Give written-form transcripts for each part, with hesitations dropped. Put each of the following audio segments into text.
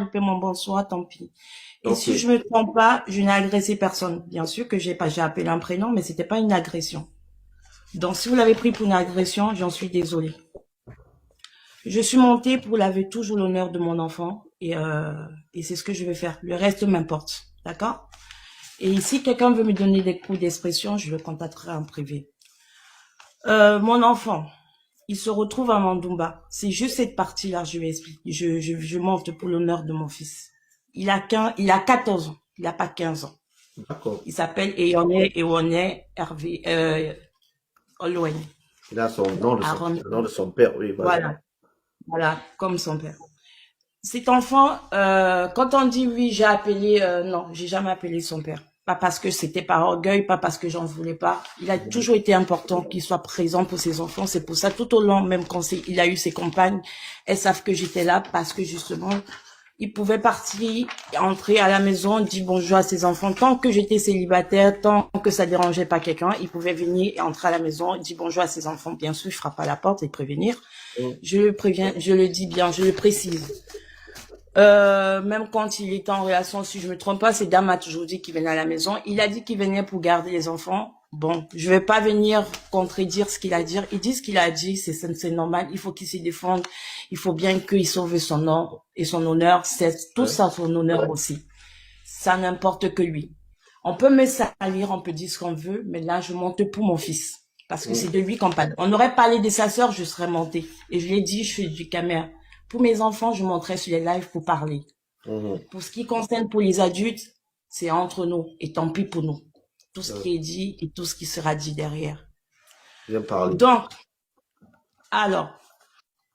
loupé mon bonsoir, tant pis. Et Ok, si je me trompe pas, je n'ai agressé personne. Bien sûr que j'ai appelé un prénom, mais c'était pas une agression. Donc, si vous l'avez pris pour une agression, j'en suis désolée. Je suis montée pour laver toujours l'honneur de mon enfant et c'est ce que je vais faire. Le reste m'importe. D'accord? Et si quelqu'un veut me donner des coups d'expression, je le contacterai en privé. Mon enfant, il se retrouve à Mandumba. C'est juste cette partie-là, je lui explique. Je monte pour l'honneur de mon fils. Il a 14 ans. Il n'a pas 15 ans. d'accord. Il s'appelle Ewone Hervé, Olwen. Il a son nom de Aaron. le nom de son père, oui, vas-y. Voilà. Voilà. Comme son père. Cet enfant, quand on dit oui, j'ai appelé, non, j'ai jamais appelé son père. Pas parce que c'était par orgueil, pas parce que j'en voulais pas. Il a toujours été important qu'il soit présent pour ses enfants. C'est pour ça, tout au long, même quand il a eu ses compagnes, elles savent que j'étais là parce que justement, il pouvait partir, entrer à la maison, dire bonjour à ses enfants. Tant que j'étais célibataire, tant que ça dérangeait pas quelqu'un, il pouvait venir et entrer à la maison, dire bonjour à ses enfants. Bien sûr, je frappe à la porte et prévenir. Mm. Je le préviens, je le dis bien, je le précise. Même quand il était en relation, si je me trompe pas, c'est Dame m'a toujours dit qu'il venait à la maison. Il a dit qu'il venait pour garder les enfants. Bon, je vais pas venir contredire ce qu'il a dit. Il dit ce qu'il a dit, c'est normal. Il faut qu'il se défende. Il faut bien qu'il sauve son nom et son honneur. C'est tout Ouais. ça son honneur aussi. Ça n'importe que lui. On peut me salir, on peut dire ce qu'on veut, mais là, je monte pour mon fils. Parce que c'est Mm. de lui qu'on parle. On aurait parlé de sa sœur, je serais montée. Et je l'ai dit, je suis du caméra. Pour mes enfants, je monterai sur les lives pour parler. Mhm. Pour ce qui concerne pour les adultes, c'est entre nous. Et tant pis pour nous. Tout ce Ouais. qui est dit et tout ce qui sera dit derrière. Bien parlé. Donc, alors,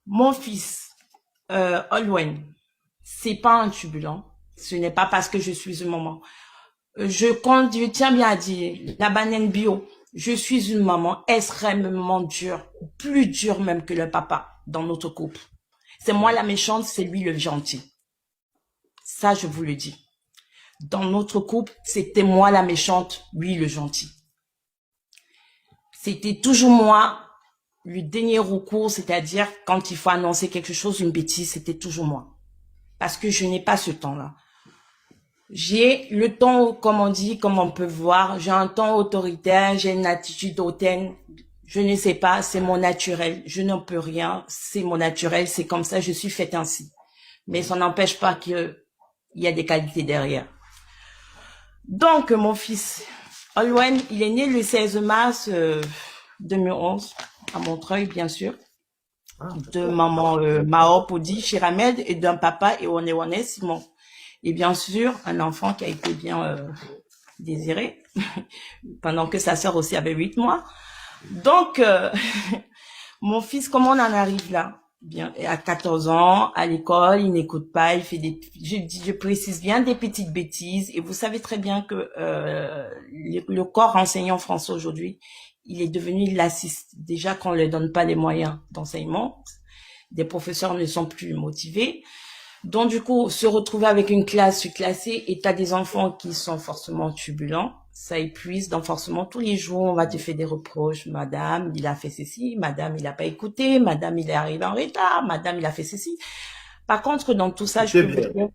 mon fils, Olwen, c'est pas un turbulent. Ce n'est pas parce que je suis une maman. Je tiens bien à dire, la banane bio, je suis une maman extrêmement dure, plus dure même que le papa dans notre couple. C'est moi la méchante, c'est lui le gentil. Ça, je vous le dis. Dans notre couple, c'était moi la méchante, lui le gentil. C'était toujours moi le dernier recours, c'est-à-dire quand il faut annoncer quelque chose, une bêtise, c'était toujours moi. Parce que je n'ai pas ce temps-là. J'ai le ton, comme on dit, comme on peut voir, j'ai un ton autoritaire, j'ai une attitude hautaine. Je ne sais pas, c'est mon naturel. Je n'en peux rien, c'est mon naturel, c'est comme ça, je suis faite ainsi. Mais ça n'empêche pas qu'il y a des qualités derrière. Donc, mon fils, Olwen, il est né le 16 mars 2011, à Montreuil, bien sûr, Ah, de d'accord. maman Mao Podi Chiramed et d'un papa Ewane Simon. Et bien sûr, un enfant qui a été bien désiré, pendant que sa sœur aussi avait 8 mois. Donc, mon fils, comment on en arrive là? Bien, à 14 ans, à l'école, il n'écoute pas, il fait je précise bien des petites bêtises. Et vous savez très bien que le corps enseignant français aujourd'hui, il est devenu laxiste. Déjà qu'on ne leur donne pas les moyens d'enseignement, des professeurs ne sont plus motivés. Donc, du coup, se retrouver avec une classe surclassée et t'as des enfants qui sont forcément turbulents, ça épuise. Donc, forcément, tous les jours, on va te faire des reproches. Madame, il a fait ceci. Madame, il a pas écouté. Madame, il est arrivé en retard. Madame, il a fait ceci. Par contre, dans tout ça, je Écoutez peux vous bien. dire,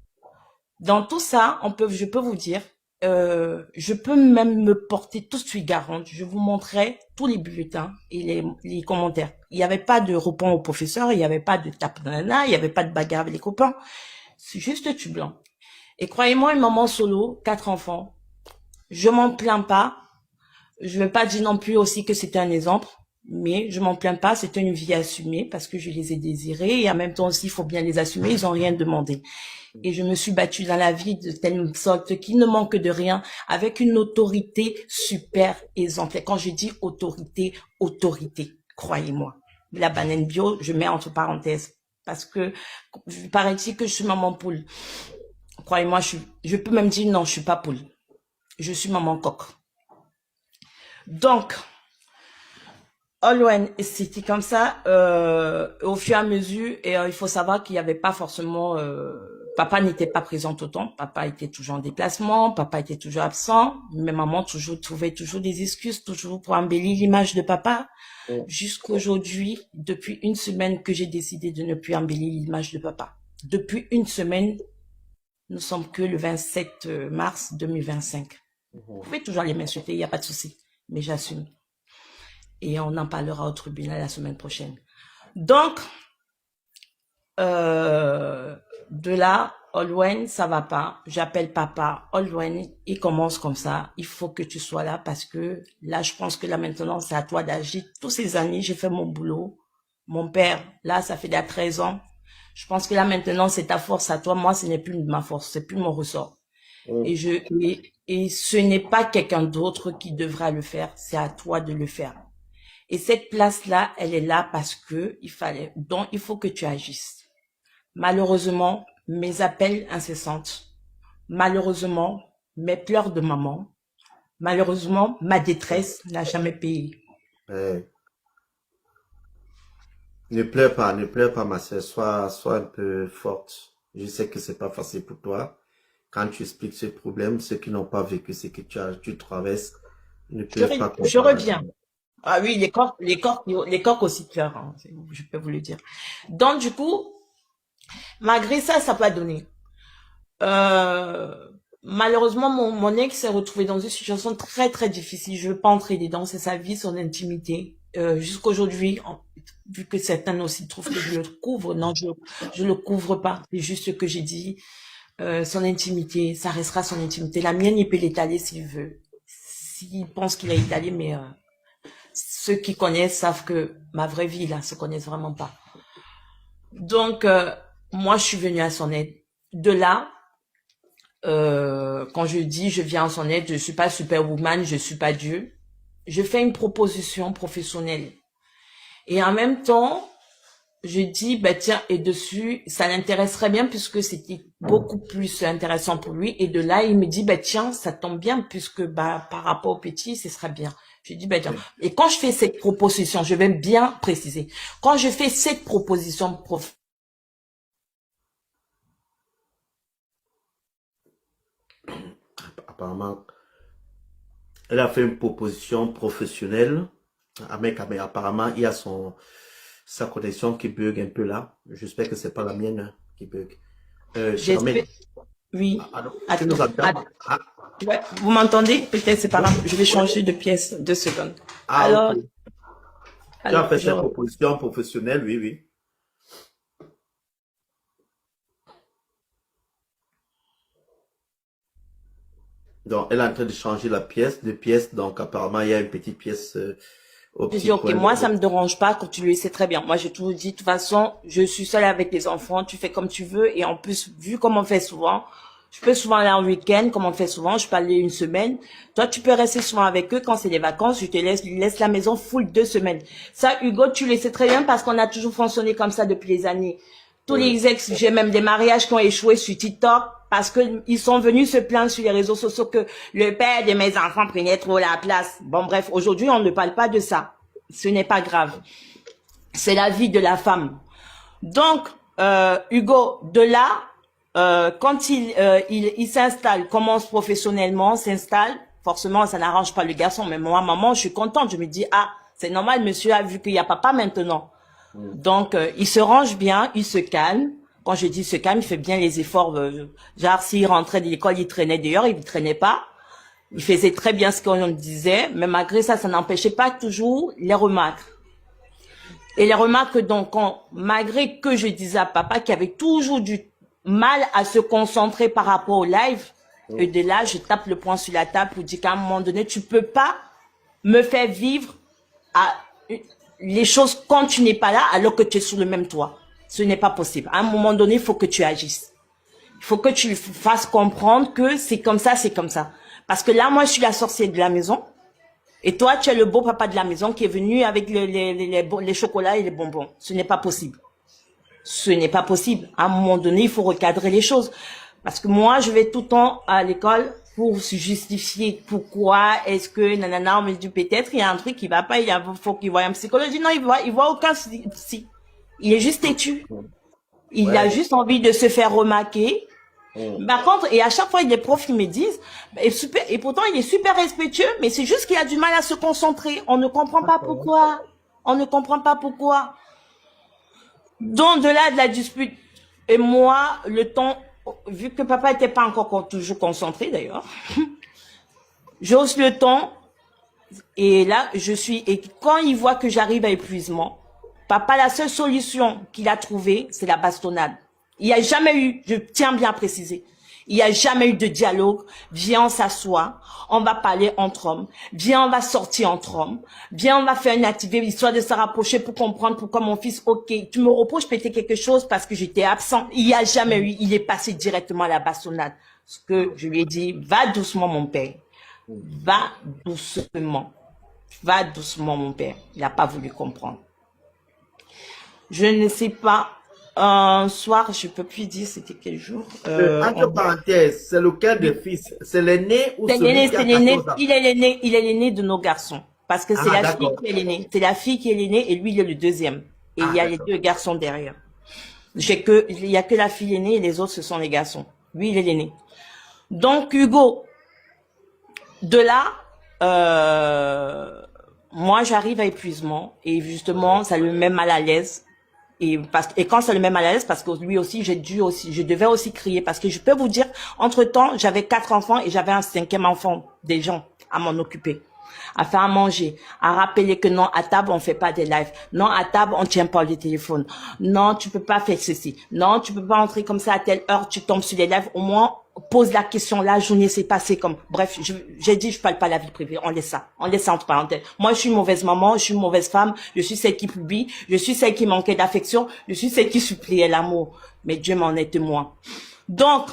dans tout ça, je peux vous dire, je peux même me porter tout de suite garante. Je vous montrerai tous les bulletins et les commentaires. Il n'y avait pas de repas au professeur, il n'y avait pas de tape nana, il n'y avait pas de bagarre avec les copains. C'est juste tu blanc. Et croyez-moi, une maman solo, 4 enfants, je m'en plains pas. Je vais pas dire non plus aussi que c'était un exemple, mais je m'en plains pas. C'était une vie assumée parce que je les ai désirés et en même temps aussi, il faut bien les assumer. Ils ont rien demandé. Et je me suis battue dans la vie de telle sorte qu'il ne manque de rien avec une autorité super exemplaire. Quand je dis autorité, autorité, croyez-moi. La banane bio, je mets entre parenthèses parce que paraît-il que je suis maman poule. Croyez-moi, je peux même dire non, je suis pas poule. Je suis maman coq. Donc, Olwen, c'était comme ça, au fur et à mesure, et il faut savoir qu'il n'y avait pas forcément, papa n'était pas présent autant, papa était toujours en déplacement, papa était toujours absent, mais maman trouvait toujours des excuses, toujours pour embellir l'image de papa, Mm. jusqu'aujourd'hui, depuis une semaine que j'ai décidé de ne plus embellir l'image de papa. Depuis une semaine, Nous sommes que le 27 mars 2025. Vous pouvez toujours aller m'insulter, il n'y a pas de souci. Mais j'assume. Et on en parlera au tribunal la semaine prochaine. Donc, de là, Olwen, ça va pas. J'appelle papa. Olwen, il commence comme ça. Il faut que tu sois là parce que là, je pense que là maintenant, c'est à toi d'agir. Tous ces années, j'ai fait mon boulot. Mon père, là, ça fait déjà 13 ans. Je pense que là maintenant, c'est ta force à toi. Moi, ce n'est plus ma force, c'est plus mon ressort. Et ce n'est pas quelqu'un d'autre qui devra le faire. C'est à toi de le faire. Et cette place-là, elle est là parce que donc il faut que tu agisses. Malheureusement, mes appels incessantes, malheureusement, mes pleurs de maman, malheureusement, ma détresse n'a jamais payé. Ne pleure pas, ma soeur, sois un peu forte. Je sais que c'est pas facile pour toi. Quand tu expliques ce problème, ceux qui n'ont pas vécu ce que tu traverses, ne pleure pas comme Je ça. reviens. Ah oui, les coqs aussi pleurent, hein, je peux vous le dire. Donc, du coup, malgré ça, ça n'a pas donné. Malheureusement, mon ex s'est retrouvé dans une situation très, très difficile. Je ne veux pas entrer dedans, c'est sa vie, son intimité. Jusqu'aujourd'hui, vu que certains aussi trouvent que je le couvre, non, je le couvre pas. C'est juste ce que j'ai dit. Son intimité, ça restera son intimité. La mienne, il peut l'étaler s'il veut. S'il pense qu'il a étalé, mais ceux qui connaissent savent que ma vraie vie, là, se connaissent vraiment pas. Donc, moi, je suis venue à son aide. De là, quand je dis je viens à son aide, je suis pas superwoman, je suis pas Dieu. Je fais une proposition professionnelle. Et en même temps, je dis, bah tiens, et dessus, ça l'intéresserait bien puisque c'était beaucoup plus intéressant pour lui. Et de là, il me dit, bah tiens, ça tombe bien puisque bah par rapport au petit, ce sera bien. Je dis, bah tiens. Et quand je fais cette proposition, je vais bien préciser. Quand je fais cette proposition Apparemment, elle a fait une proposition professionnelle. Mais apparemment, il y a sa connexion qui bug un peu là. J'espère que c'est pas la mienne hein, qui bug. Charmaine, oui. tu nous entends? Ouais, vous m'entendez? Peut-être c'est pas grave. Je vais changer de pièce 2 secondes. Alors, Ok. tu as fait cette proposition professionnelle, oui, oui. Donc, elle est en train de changer la pièce, de pièce. Donc, apparemment, il y a une petite pièce au Je petit dis, ok, coin. moi, ça me dérange pas quand tu le sais très bien. Moi, j'ai toujours dit, de toute façon, je suis seule avec les enfants, tu fais comme tu veux. Et en plus, vu comme on fait souvent, je peux souvent aller en week-end, comme on fait souvent, je peux aller une semaine. Toi, tu peux rester souvent avec eux quand c'est les vacances, je te laisse la maison full 2 semaines. Ça, Hugo, tu le sais très bien parce qu'on a toujours fonctionné comme ça depuis les années. Tous les ex, j'ai même des mariages qui ont échoué sur TikTok parce que ils sont venus se plaindre sur les réseaux sociaux que le père de mes enfants prenait trop la place. Bon, bref, aujourd'hui, on ne parle pas de ça. Ce n'est pas grave. C'est la vie de la femme. Donc, Hugo, de là, quand il s'installe, commence professionnellement, s'installe, forcément, ça n'arrange pas le garçon. Mais moi, maman, je suis contente. Je me dis, ah, c'est normal, monsieur a vu qu'il y a papa maintenant. Donc, il se range bien, il se calme. Quand je dis se calme, il fait bien les efforts. Genre, s'il rentrait de l'école, il traînait dehors, il ne traînait pas. Il faisait très bien ce qu'on disait, mais malgré ça, ça n'empêchait pas toujours les remarques. Et les remarques, donc, malgré que je disais à papa qu'il avait toujours du mal à se concentrer par rapport au live, et de là, je tape le poing sur la table pour dire qu'à un moment donné, tu peux pas me faire vivre les choses quand tu n'es pas là, alors que tu es sous le même toit. Ce n'est pas possible. À un moment donné, il faut que tu agisses. Il faut que tu fasses comprendre que c'est comme ça, c'est comme ça. Parce que là, moi, je suis la sorcière de la maison. Et toi, tu es le beau papa de la maison qui est venu avec les chocolats et les bonbons. Ce n'est pas possible. Ce n'est pas possible. À un moment donné, il faut recadrer les choses. Parce que moi, je vais tout le temps à l'école pour se justifier pourquoi est-ce que nanana, on me dit peut-être il y a un truc qui va pas, faut qu'il voie un psychologue. Non, il voit aucun psy. Il est juste têtu. Il a juste envie de se faire remarquer. Par contre, et à chaque fois, il y a des profs qui me disent, et pourtant, il est super respectueux, mais c'est juste qu'il a du mal à se concentrer. On ne comprend pas pourquoi. On ne comprend pas pourquoi. Donc, de là, de la dispute. Et moi, le temps vu que papa n'était pas encore toujours concentré d'ailleurs, j'hausse le ton et là, et quand il voit que j'arrive à épuisement, papa, la seule solution qu'il a trouvée, c'est la bastonnade. Il n'y a jamais eu, je tiens bien à préciser, il n'y a jamais eu de dialogue. Viens, on s'assoit, on va parler entre hommes. Viens, on va sortir entre hommes. Viens, on va faire une activité, histoire de se rapprocher pour comprendre pourquoi mon fils, ok, tu me reproches peut-être quelque chose parce que j'étais absent. Il n'y a jamais eu, il est passé directement à la bastonnade. Ce que je lui ai dit, va doucement mon père. Va doucement. Va doucement mon père. Il n'a pas voulu comprendre. Je ne sais pas. Un soir, je peux plus dire c'était quel jour. Entre parenthèses, c'est lequel des fils? C'est l'aîné ou C'est celui l'aîné, qui a c'est l'aîné. 14 ans? Il est l'aîné de nos garçons. Parce que c'est Ah, la fille d'accord. qui est l'aîné. C'est la fille qui est l'aînée et lui, il est le deuxième. Et il Ah, y a les d'accord. deux garçons derrière. Il y a que la fille aînée et les autres, ce sont les garçons. Lui, il est l'aîné. Donc, Hugo, de là, moi, j'arrive à épuisement et justement, ça le met mal à l'aise. Et quand ça le met mal à l'aise, parce que lui aussi, je devais aussi crier parce que je peux vous dire, entre temps, j'avais 4 enfants et j'avais un 5e enfant, des gens à m'en occuper, à faire à manger, à rappeler que non, à table, on fait pas des lives. Non, à table, on tient pas le téléphone. Non, tu peux pas faire ceci. Non, tu peux pas entrer comme ça à telle heure, tu tombes sur les lives. Au moins, pose la question, la journée s'est passée comme, bref, j'ai dit, je parle pas de la vie privée, on laisse ça entre parenthèses. Moi, je suis une mauvaise maman, je suis une mauvaise femme, je suis celle qui publie, je suis celle qui manquait d'affection, je suis celle qui suppliait l'amour. Mais Dieu m'en est témoin. Donc,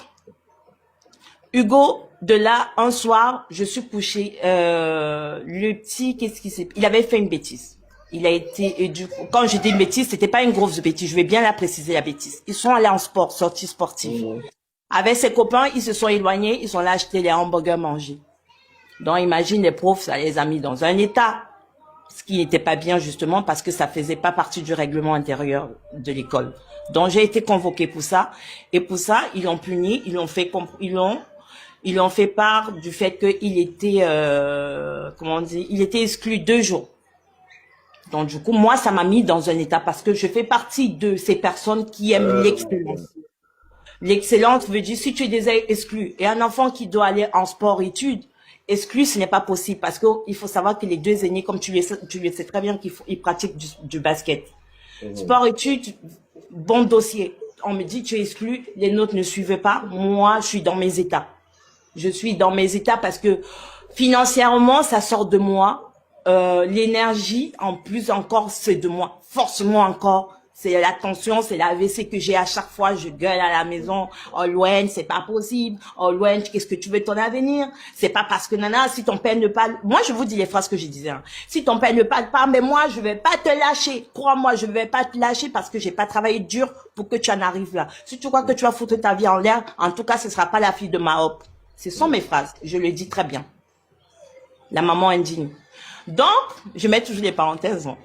Hugo, de là, un soir, je suis couchée, le petit, qu'est-ce qui s'est, il avait fait une bêtise. Il a été, et du coup, quand je dis une bêtise, c'était pas une grosse bêtise, je vais bien la préciser, la bêtise. Ils sont allés en sport, sortie sportive. Avec ses copains, ils se sont éloignés, ils sont allés acheter les hamburgers manger. Donc, imagine les profs, ça les a mis dans un état. Ce qui n'était pas bien, justement, parce que ça faisait pas partie du règlement intérieur de l'école. Donc, j'ai été convoquée pour ça. Et pour ça, ils l'ont puni, ils l'ont fait part du fait qu'il était, comment on dit, il était exclu 2 jours. Donc, du coup, moi, ça m'a mis dans un état parce que je fais partie de ces personnes qui aiment l'excellence. L'excellence veut dire si tu es déjà exclu et un enfant qui doit aller en sport-études, exclu, ce n'est pas possible parce que il faut savoir que les 2 aînés, comme tu le sais très bien, ils pratiquent du basket. Sport-études, bon dossier. On me dit tu es exclu, les nôtres ne suivent pas. Moi, je suis dans mes états. Je suis dans mes états parce que financièrement, ça sort de moi. L'énergie, en plus encore, c'est de moi. Force-moi encore. C'est la tension, c'est la l'AVC que j'ai à chaque fois. Je gueule à la maison. Oh, Louen, c'est pas possible. Oh, Louen, qu'est-ce que tu veux de ton avenir? C'est pas parce que, nana, si ton père ne parle, moi, je vous dis les phrases que je disais, hein. Si ton père ne parle pas, mais moi, je vais pas te lâcher. Crois-moi, je vais pas te lâcher parce que j'ai pas travaillé dur pour que tu en arrives là. Si tu crois que tu vas foutre ta vie en l'air, en tout cas, ce sera pas la fille de Mahop. Ce sont mes phrases. Je le dis très bien. La maman indigne. Donc, je mets toujours les parenthèses, hein.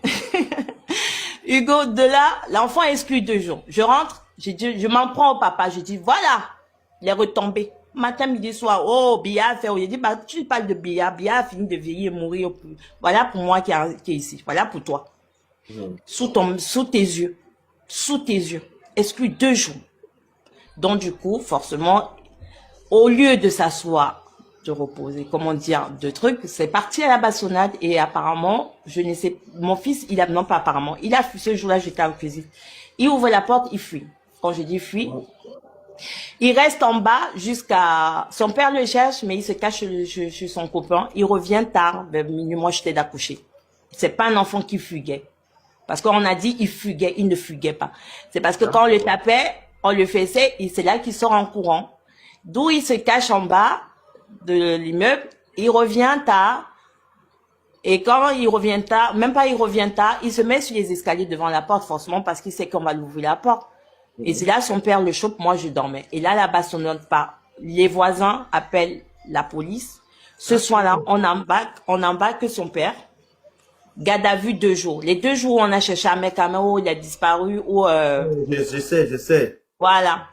Hugo, de là, l'enfant est exclu 2 jours. Je rentre, je m'en prends au papa, je dis, voilà, les retombées. Matin, midi, soir, oh, Bia fait, il dit, bah, tu parles de Bia a fini de vieillir et mourir. Voilà pour moi qui est ici, voilà pour toi. Sous tes yeux, exclu 2 jours. Donc, du coup, forcément, au lieu de s'asseoir, de reposer, comment dire, de trucs, c'est parti à la bastonnade et apparemment, je ne sais, mon fils, non pas apparemment, il a fui, ce jour-là, j'étais en cuisine. Il ouvre la porte, il fuit. Quand je dis fuit, il reste en bas jusqu'à, son père le cherche, mais il se cache chez son copain. Il revient tard, vers minuit, moi j'étais d'accoucher. C'est pas un enfant qui fuguait. Parce qu'on a dit, il fuguait, il ne fuguait pas. C'est parce que quand on le tapait, on le faisait, et c'est là qu'il sort en courant. D'où il se cache en bas de l'immeuble, il revient tard, et quand il revient tard, même pas il revient tard, il se met sur les escaliers devant la porte, forcément, parce qu'il sait qu'on va l'ouvrir la porte. Et c'est là, son père le chope, moi je dormais. Et là, la bastonnade part. Les voisins appellent la police. Ce soir-là, on embarque son père. Garde à vue 2 jours. Les 2 jours où on a cherché un mec à Mao, il a disparu, ou Je sais. voilà.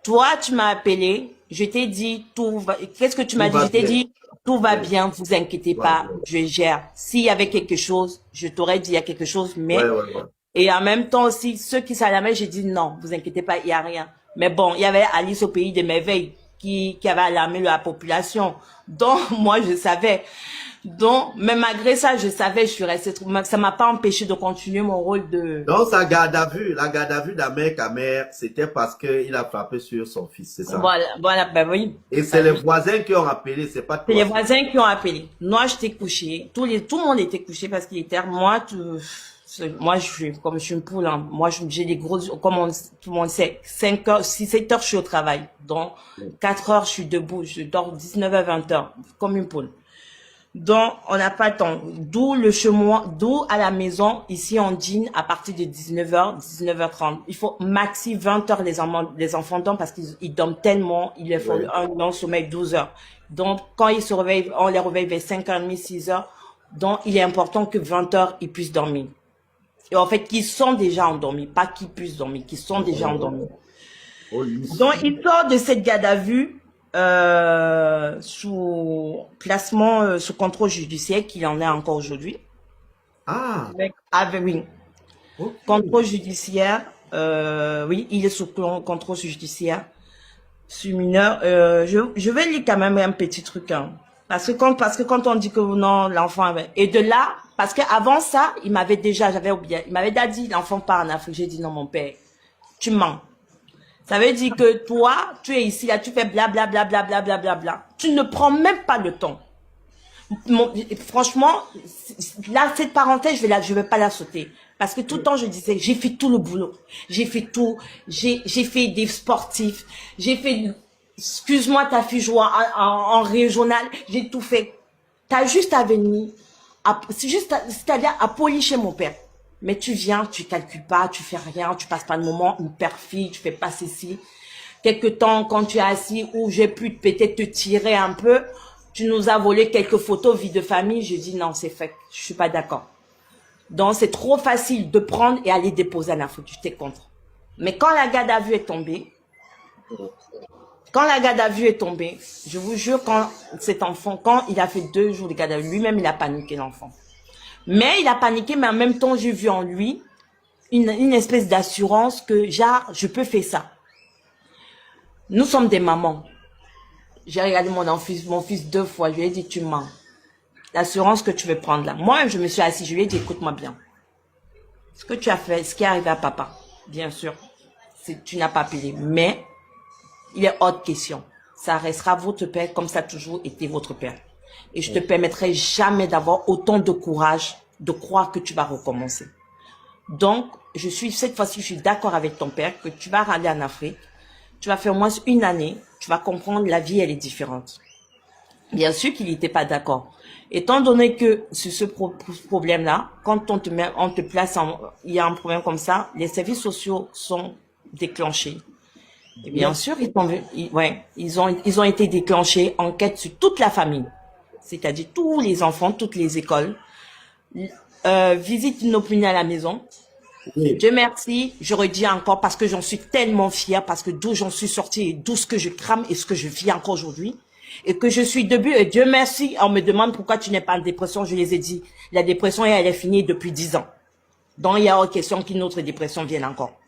Toi, tu m'as appelé, je t'ai dit, qu'est-ce que tu m'as dit? Je t'ai dit, tout va bien, vous inquiétez pas, je gère. S'il y avait quelque chose, je t'aurais dit, il y a quelque chose, mais, et en même temps aussi, ceux qui s'alarmaient, j'ai dit, non, vous inquiétez pas, il y a rien. Mais bon, il y avait Alice au pays des merveilles qui avait alarmé la population. Donc, moi, je savais. Donc, mais malgré ça, je savais, je suis restée, ça m'a pas empêché de continuer mon rôle de, Donc, la garde à vue d'Ahmed Kamer, c'était parce qu'il a frappé sur son fils, c'est ça? voilà, ben oui. Et c'est les voisins qui ont appelé, c'est pas C'est toi. les voisins qui ont appelé. Moi, j'étais couchée. Tout le monde était couché parce qu'il était, moi, comme je suis une poule, hein. Moi, j'ai des grosses, comme tout le monde sait, 5 heures, 6, 7 heures, je suis au travail. Donc, 4 heures, je suis debout. Je dors 19h, 20 heures, comme une poule. Donc, on n'a pas le temps. D'où à la maison, ici, on dîne à partir de 19h, 19h30. Il faut maxi 20 heures les enfants dorment parce qu'ils dorment tellement, ils leur font Ouais. un long sommeil 12 heures. Donc, quand ils se réveillent, on les réveille vers 5h30, 6 heures. Donc, il est important que 20 heures, ils puissent dormir. Et en fait, qu'ils sont déjà endormis, pas qu'ils puissent dormir, qu'ils sont déjà endormis. Oh, lui. Donc, il sort de cette garde à vue sous placement, sous contrôle judiciaire, qu'il en est encore aujourd'hui. Ah, Oui, ok. contrôle judiciaire, oui, il est sous contrôle judiciaire, sur mineur. Je vais lire quand même un petit truc, hein. Parce que quand on dit que non, l'enfant, et de là, parce que avant ça, j'avais oublié, il m'avait déjà dit, l'enfant part en Afrique. J'ai dit non, mon père, tu mens. Ça veut dire que toi, tu es ici, là, tu fais bla bla bla bla bla bla bla bla. Tu ne prends même pas le temps. Franchement, là, cette parenthèse, je vais pas la sauter. Parce que tout le temps, je disais, j'ai fait tout le boulot. J'ai fait tout. J'ai fait des sportifs. J'ai fait, excuse-moi, ta fille joue en régional. J'ai tout fait. T'as juste à venir, c'est-à-dire à policher mon père. Mais tu viens, tu calcules pas, tu fais rien, tu passes pas le moment, une père-fille, tu fais pas ceci. Quelque temps, quand tu es assis, où j'ai pu peut-être te tirer un peu, tu nous as volé quelques photos vie de famille. Je dis non, c'est fait. Je suis pas d'accord. Donc, c'est trop facile de prendre et aller déposer en Afrique. J'étais contre. Mais quand la garde à vue est tombée, je vous jure, quand cet enfant, quand il a fait 2 jours de garde à vue, lui-même, il a paniqué, l'enfant. Mais il a paniqué, mais en même temps, j'ai vu en lui une espèce d'assurance que, genre, je peux faire ça. Nous sommes des mamans. J'ai regardé mon fils 2 fois. Je lui ai dit, tu mens. L'assurance que tu veux prendre là. Moi, je me suis assise. Je lui ai dit, écoute-moi bien. Ce que tu as fait, ce qui est arrivé à papa, bien sûr, tu n'as pas appelé. Mais, il est hors de question. Ça restera votre père comme ça a toujours été votre père. Et je te permettrai jamais d'avoir autant de courage de croire que tu vas recommencer. Donc, cette fois-ci, je suis d'accord avec ton père que tu vas aller en Afrique. Tu vas faire au moins 1 année. Tu vas comprendre, la vie, elle est différente. Bien sûr qu'il n'était pas d'accord. Étant donné que sur ce problème-là, quand on te place il y a un problème comme ça, les services sociaux sont déclenchés. Et bien sûr, ils ont été déclenchés, enquête sur toute la famille. C'est-à-dire tous les enfants, toutes les écoles. Visite inopinée à la maison. Oui. Dieu merci, je redis encore parce que j'en suis tellement fière, parce que d'où j'en suis sortie et d'où ce que je crame et ce que je vis encore aujourd'hui. Et que je suis debout et Dieu merci, on me demande pourquoi tu n'es pas en dépression, je les ai dit. La dépression, elle est finie depuis 10 ans. Donc il y a autre question qu'une autre dépression vienne encore.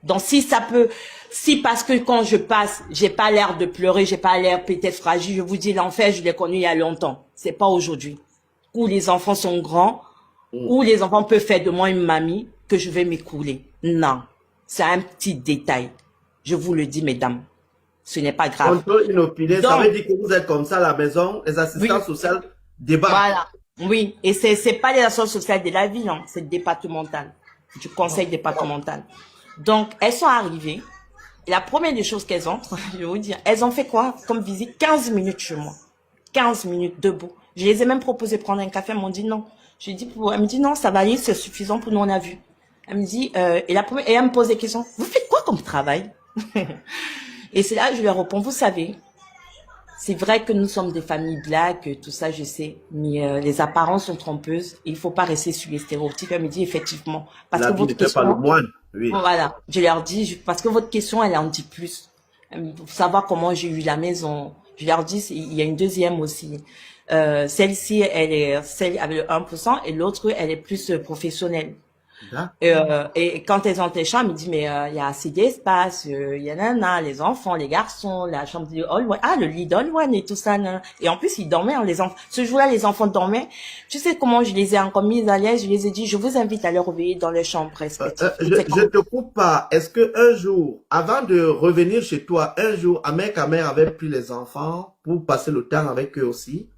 Donc si parce que quand je passe, j'ai pas l'air de pleurer, j'ai pas l'air peut-être fragile, je vous dis l'enfer, je l'ai connu il y a longtemps. C'est pas aujourd'hui. Où les enfants sont grands, où les enfants peuvent faire de moi une mamie, que je vais m'écouler. Non. C'est un petit détail. Je vous le dis, mesdames. Ce n'est pas grave. Contrôle inopiné, ça Donc, veut dire que vous êtes comme ça à la maison, les assistants sociaux débattent. voilà. Oui. Et c'est pas les assurances sociales de la ville, hein. C'est départemental. Du conseil départemental. Donc, elles sont arrivées. Et la première des choses qu'elles ont, je vais vous dire, elles ont fait quoi comme visite? 15 minutes chez moi. 15 minutes debout. Je les ai même proposé de prendre un café, elles m'ont dit non. Elle me dit non, ça va aller, c'est suffisant pour nous, on a vu. Elle me dit, et elle me pose des questions. Vous faites quoi comme travail? Et c'est là que je lui réponds, vous savez, c'est vrai que nous sommes des familles black, tout ça, je sais, mais les apparences sont trompeuses. Il faut pas rester sur les stéréotypes. Elle me dit effectivement, parce La que vie votre ne fait question, pas le moine. Oui. voilà, je leur dis, parce que votre question, elle en dit plus. Pour savoir comment j'ai eu la maison. Je leur dis, il y a une deuxième aussi. Celle-ci, elle est celle avec le 1% et l'autre, elle est plus professionnelle. Et quand elles ont tes chambres, il dit, mais il y a assez d'espace, il y en a, les enfants, les garçons, la chambre de Holwan, ah, le lit d'Holwan et tout ça. Nan. Et en plus, ils dormaient, hein, les enfants. Ce jour-là, les enfants dormaient. Tu sais comment je les ai encore mis à l'aise? Je les ai dit, je vous invite à les réveiller dans les chambres respectives. Je te coupe pas. Est-ce que un jour, avant de revenir chez toi, un jour, Ahmed Kamer avait pris les enfants pour passer le temps avec eux aussi?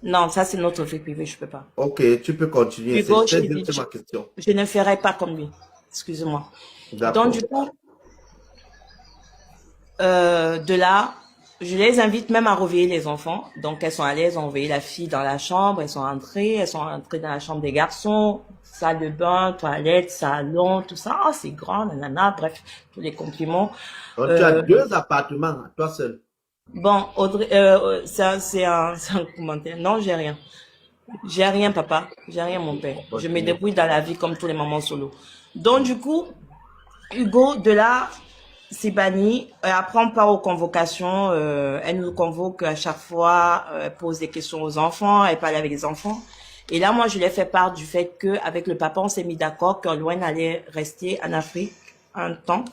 Non, ça, c'est notre vie privée, je peux pas. Ok, tu peux continuer. Hugo, je, C'était ma question. je ne ferai pas comme lui. Excusez-moi. Donc, du D'accord. coup, de là, je les invite même à réveiller les enfants. Donc, elles sont à l'aise, on réveille la fille dans la chambre, elles sont entrées dans la chambre des garçons, salle de bain, toilette, salon, tout ça. Ah, c'est grand, nanana, bref, tous les compliments. Donc, tu as Euh, deux appartements, toi seul. bon, Audrey, ça, c'est un commentaire. Non, j'ai rien. J'ai rien, papa. J'ai rien, mon père. On Je me continue. débrouille dans la vie comme tous les mamans solo. Donc, du coup, Hugo, de là, c'est banni. Après, on part aux convocations. Elle nous convoque à chaque fois, pose des questions aux enfants, elle parle avec les enfants. Et là, moi, je lui ai fait part du fait que, avec le papa, on s'est mis d'accord qu'Olwen allait rester en Afrique un temps,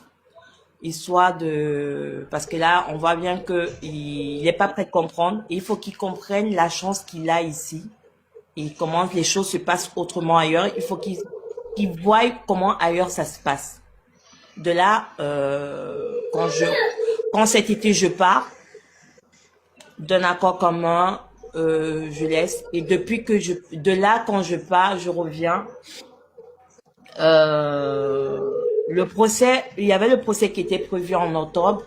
histoire de, parce que là, on voit bien que il est pas prêt de comprendre. Et il faut qu'il comprenne la chance qu'il a ici et comment les choses se passent autrement ailleurs. Il faut qu'il voie comment ailleurs ça se passe. De là, quand cet été je pars, d'un accord commun, je laisse. Et depuis que de là, quand je pars, je reviens. Le procès, il y avait le procès qui était prévu en octobre.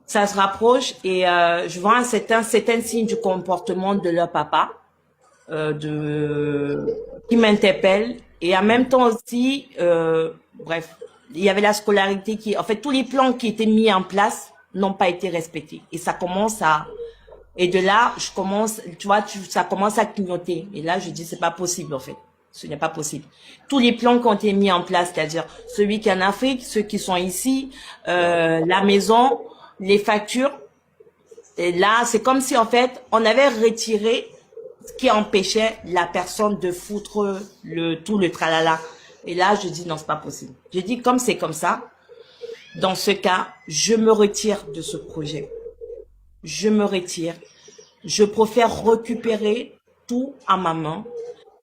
Ça se rapproche et je vois certains signes du comportement de leur papa, qui m'interpelle. Et en même temps aussi, bref, il y avait la scolarité en fait, tous les plans qui étaient mis en place n'ont pas été respectés. Et ça commence et de là, tu vois, ça commence à clignoter. Et là, je dis, c'est pas possible, en fait. Ce n'est pas possible. Tous les plans qui ont été mis en place, c'est-à-dire celui qui est en Afrique, ceux qui sont ici, la maison, les factures. Et là, c'est comme si, en fait, on avait retiré ce qui empêchait la personne de foutre tout le tralala. Et là, je dis non, c'est pas possible. Je dis comme c'est comme ça, dans ce cas, je me retire de ce projet. Je me retire. Je préfère récupérer tout à ma main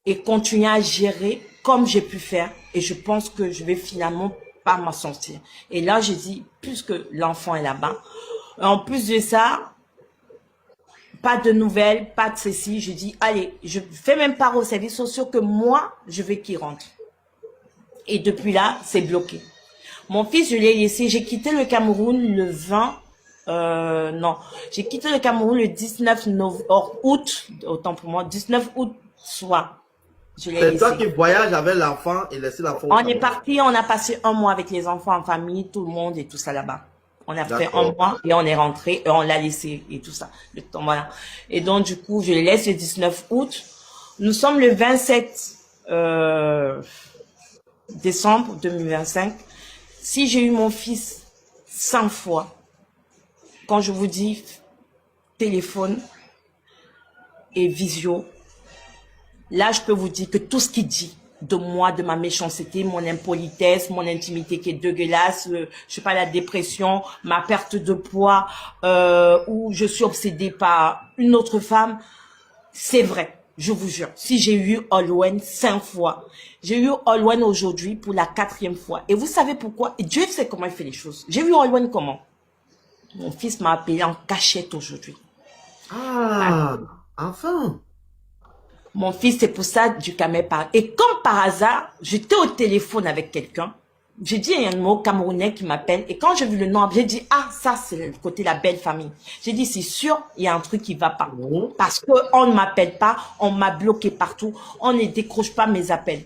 et continuer à gérer comme j'ai pu faire. Et je pense que je vais finalement pas m'en sortir. Et là, j'ai dit, puisque l'enfant est là-bas, en plus de ça, pas de nouvelles, pas de ceci. Je dis, allez, je fais même part aux services sociaux que moi, je veux qu'il rentre. Et depuis là, c'est bloqué. Mon fils, je l'ai laissé. J'ai quitté le Cameroun le 20. Non, j'ai quitté le Cameroun le 19 août, autant pour moi, 19 août soir. Je l'ai C'est laissé. toi qui voyages avec l'enfant et laisser l'enfant au On est Cameroun. parti, on a passé un mois avec les enfants en famille, tout le monde et tout ça là-bas. On a fait un D'accord. mois et on est rentré et on l'a laissé et tout ça. Le temps, voilà. Et donc, du coup, je le laisse le 19 août. Nous sommes le 27 décembre 2025. Si j'ai eu mon fils 100 fois, quand je vous dis téléphone et visio, là, je peux vous dire que tout ce qu'il dit de moi, de ma méchanceté, mon impolitesse, mon intimité qui est dégueulasse, je sais pas, la dépression, ma perte de poids, où je suis obsédée par une autre femme, c'est vrai. Je vous jure, si j'ai eu Olwen 5 fois, j'ai eu Olwen aujourd'hui pour la 4e fois. Et vous savez pourquoi? Et Dieu sait comment il fait les choses. J'ai eu Olwen comment? Mon fils m'a appelé en cachette aujourd'hui. Ah, enfin. Mon fils, c'est pour ça du Camer parle. Et comme par hasard, j'étais au téléphone avec quelqu'un. J'ai dit, il y a un mot Camerounais qui m'appelle. Et quand j'ai vu le nom, j'ai dit, ah, ça, c'est le côté de la belle famille. J'ai dit, c'est sûr, il y a un truc qui va pas. Bon. Parce que on ne m'appelle pas, on m'a bloqué partout, on ne décroche pas mes appels.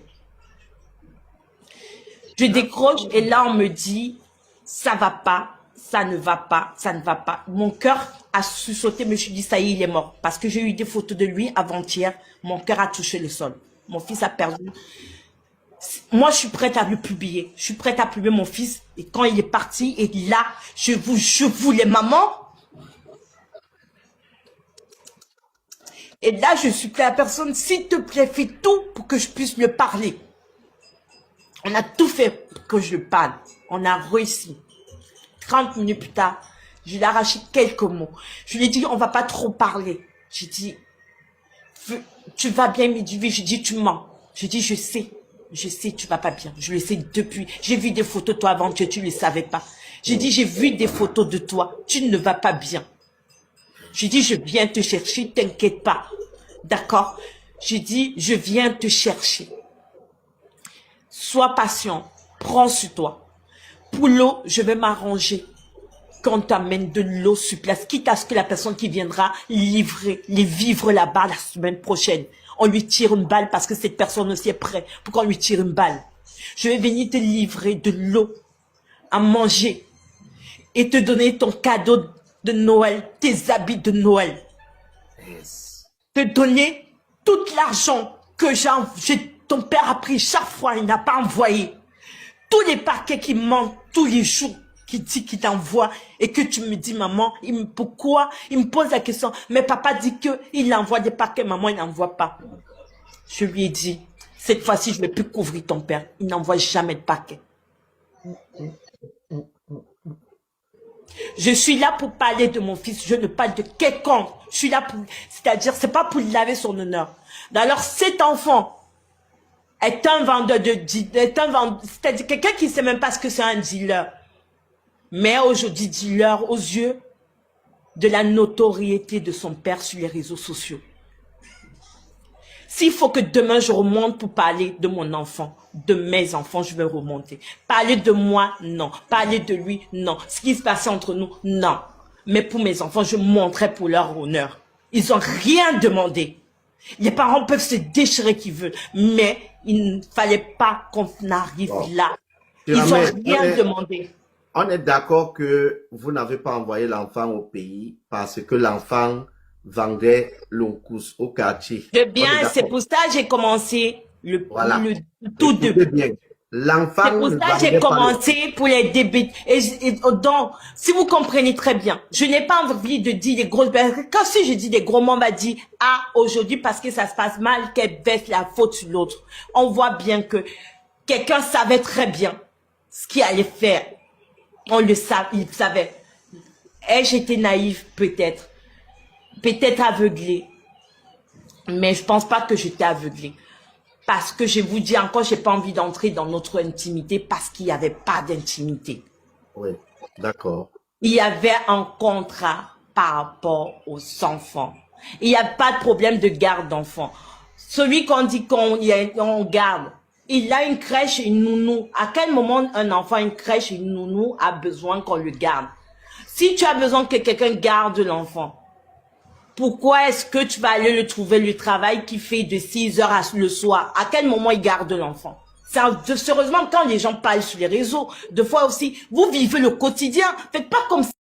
Je décroche et là, on me dit, ça va pas, ça ne va pas, ça ne va pas. Mon cœur a sursauté, je me suis dit, ça y est, il est mort. Parce que j'ai eu des photos de lui avant-hier, mon cœur a touché le sol. Mon fils a perdu. Moi, je suis prête à le publier. Je suis prête à publier mon fils. Et quand il est parti, et là, je vous les mamans. Et là, je suis prête à la personne, s'il te plaît, fais tout pour que je puisse lui parler. On a tout fait pour que je parle. On a réussi. 30 minutes plus tard, je lui ai arraché quelques mots. Je lui ai dit, on va pas trop parler. J'ai dit, tu vas bien, il me dit, oui. Je dis, tu mens. Je dis, je sais, tu vas pas bien. Je le sais depuis. J'ai vu des photos de toi avant que tu ne le savais pas. J'ai dit, j'ai vu des photos de toi. Tu ne vas pas bien. J'ai dit, je viens te chercher, t'inquiète pas. D'accord? J'ai dit, je viens te chercher. Sois patient. Prends sur toi. Pour l'eau, je vais m'arranger qu'on t'amène de l'eau sur place, quitte à ce que la personne qui viendra les vivre là-bas la semaine prochaine, on lui tire une balle parce que cette personne aussi est prête pour qu'on lui tire une balle. Je vais venir te livrer de l'eau à manger et te donner ton cadeau de Noël, tes habits de Noël. Yes. Te donner tout l'argent que ton père a pris chaque fois, il n'a pas envoyé. Tous les paquets qui manquent tous les jours, qui dit qu'il t'envoie et que tu me dis, maman, pourquoi? Il me pose la question, mais papa dit qu'il envoie des paquets, maman, il n'envoie pas. Je lui ai dit, cette fois-ci, je ne vais plus couvrir ton père. Il n'envoie jamais de paquets. Je suis là pour parler de mon fils, je ne parle de quelconque. Je suis là pour, c'est-à-dire, c'est pas pour laver son honneur. Alors, cet enfant est un vendeur c'est-à-dire quelqu'un qui ne sait même pas ce que c'est un dealer. Mais aujourd'hui, dealer aux yeux de la notoriété de son père sur les réseaux sociaux. S'il faut que demain je remonte pour parler de mon enfant, de mes enfants, je vais remonter. Parler de moi, non. Parler de lui, non. Ce qui se passait entre nous, non. Mais pour mes enfants, je montrerai pour leur honneur. Ils n'ont rien demandé. Les parents peuvent se déchirer qu'ils veulent, mais il ne fallait pas qu'on arrive là. Ils n'ont rien demandé. On est d'accord que vous n'avez pas envoyé l'enfant au pays parce que l'enfant vendait l'oncous au quartier. De bien, c'est pour ça que j'ai commencé le tout début. L'enfant. C'est pour ça que j'ai commencé pour les débits. Donc, si vous comprenez très bien, je n'ai pas envie de dire des grosses... Quand si je dis des gros mots, on va dire, ah, aujourd'hui, parce que ça se passe mal, qu'elle baisse la faute sur l'autre. On voit bien que quelqu'un savait très bien ce qu'il allait faire. On le savait, il savait. Et j'étais naïve, peut-être. Peut-être aveuglée. Mais je pense pas que j'étais aveuglée. Parce que je vous dis encore, j'ai pas envie d'entrer dans notre intimité parce qu'il n'y avait pas d'intimité. Oui, d'accord. Il y avait un contrat par rapport aux enfants. Il n'y a pas de problème de garde d'enfants. Celui qu'on dit qu'on garde, il a une crèche et une nounou. À quel moment un enfant, une crèche et une nounou a besoin qu'on le garde? Si tu as besoin que quelqu'un garde l'enfant, pourquoi est-ce que tu vas aller le trouver le travail qui fait de 6 heures le soir? À quel moment il garde l'enfant? Sérieusement, quand les gens parlent sur les réseaux, deux fois aussi, vous vivez le quotidien. Faites pas comme ça.